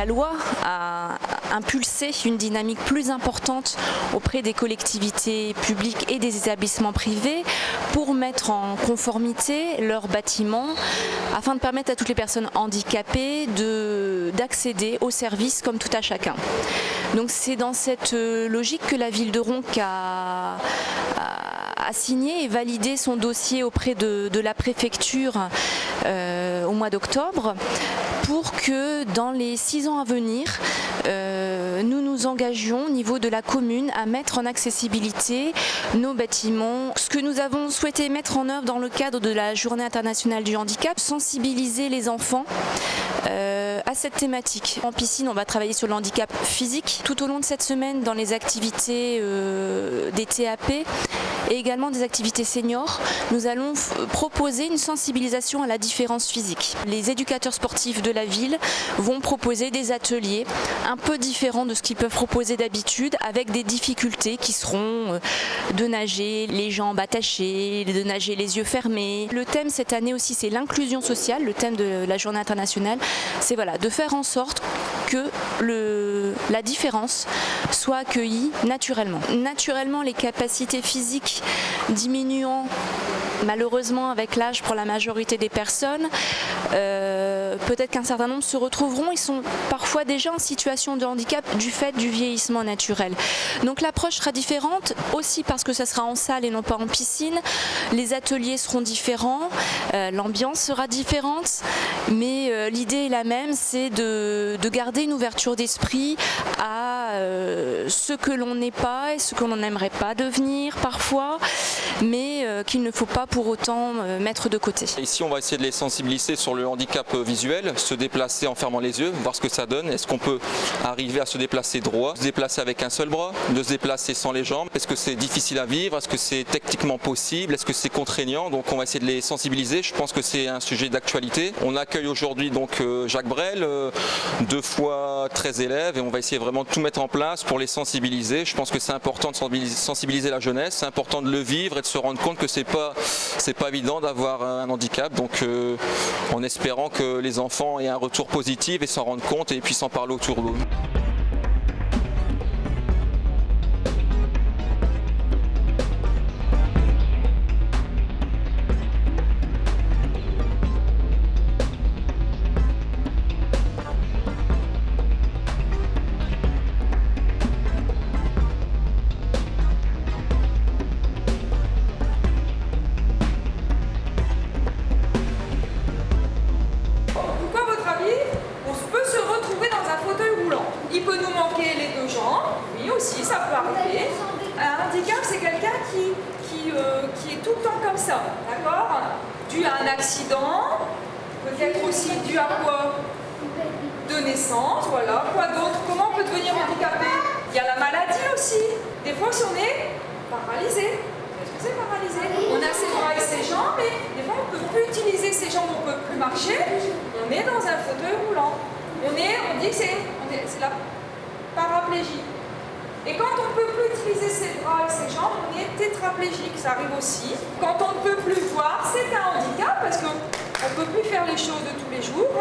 la loi a impulsé une dynamique plus importante auprès des collectivités publiques et des établissements privés pour mettre en conformité leurs bâtiments afin de permettre à toutes les personnes handicapées d'accéder aux services comme tout à chacun. Donc c'est dans cette logique que la ville de Ronques a signé et validé son dossier auprès de la préfecture au mois d'octobre pour que dans les 6 ans à venir, nous nous engagions au niveau de la commune à mettre en accessibilité nos bâtiments. Ce que nous avons souhaité mettre en œuvre dans le cadre de la Journée internationale du handicap, sensibiliser les enfants à cette thématique. En piscine, on va travailler sur le handicap physique. Tout au long de cette semaine, dans les activités des TAP et également des activités seniors, nous allons proposer une sensibilisation à la différence physique. Les éducateurs sportifs de la ville vont proposer des ateliers un peu différents de ce qu'ils peuvent proposer d'habitude, avec des difficultés qui seront de nager les jambes attachées, de nager les yeux fermés. Le thème cette année aussi, c'est l'inclusion sociale. Le thème de la journée internationale, c'est de faire en sorte que la différence soit accueillie naturellement. Naturellement, les capacités physiques diminuant malheureusement avec l'âge pour la majorité des personnes, peut-être qu'un certain nombre se retrouveront, ils sont parfois déjà en situation de handicap du fait du vieillissement naturel. Donc l'approche sera différente aussi parce que ça sera en salle et non pas en piscine, les ateliers seront différents, l'ambiance sera différente, mais l'idée est la même, c'est de garder une ouverture d'esprit à ce que l'on n'est pas et ce que l'on n'aimerait pas devenir parfois, mais qu'il ne faut pas pour autant mettre de côté. Ici, on va essayer de les sensibiliser sur le handicap visuel, se déplacer en fermant les yeux, voir ce que ça donne. Est-ce qu'on peut arriver à se déplacer droit, se déplacer avec un seul bras, de se déplacer sans les jambes? Est-ce que c'est difficile à vivre? Est-ce que c'est techniquement possible? Est-ce que c'est contraignant? Donc on va essayer de les sensibiliser. Je pense que c'est un sujet d'actualité. On accueille aujourd'hui donc Jacques Brel, 2 fois 13 élèves, et on va essayer vraiment de tout mettre en place pour les sensibiliser. Je pense que c'est important de sensibiliser la jeunesse, c'est important de le vivre et de se rendre compte que c'est pas évident d'avoir un handicap, donc en espérant que les enfants aient un retour positif et s'en rendent compte et puissent en parler autour d'eux. Aussi, ça peut arriver. Un handicap, c'est quelqu'un qui est tout le temps comme ça, d'accord? Dû à un accident, peut-être aussi dû à quoi? De naissance, voilà. Quoi d'autre? Comment on peut devenir handicapé? Il y a la maladie aussi. Des fois, si on est paralysé, qu'est-ce que c'est paralysé? On a ses bras et ses jambes, mais des fois, on ne peut plus utiliser ses jambes, on ne peut plus marcher. On est dans un fauteuil roulant. On dit que c'est la paraplégie. Et quand on ne peut plus utiliser ses bras et ses jambes, on est tétraplégique, ça arrive aussi. Quand on ne peut plus voir, c'est un handicap parce qu'on ne peut plus faire les choses de tous les jours.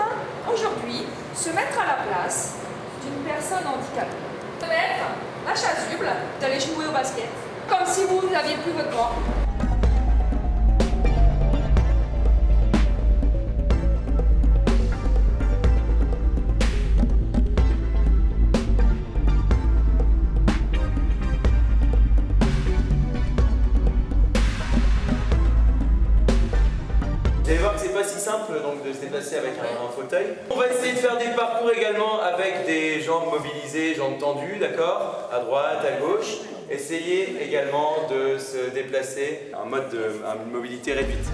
Aujourd'hui, se mettre à la place d'une personne handicapée. Se mettre la chasuble, d'aller jouer au basket, comme si vous n'aviez plus votre bras. Vous allez voir que c'est pas si simple donc, de se déplacer avec un fauteuil. On va essayer de faire des parcours également avec des jambes mobilisées, jambes tendues, d'accord? À droite, à gauche. Essayez également de se déplacer en mode de mobilité réduite.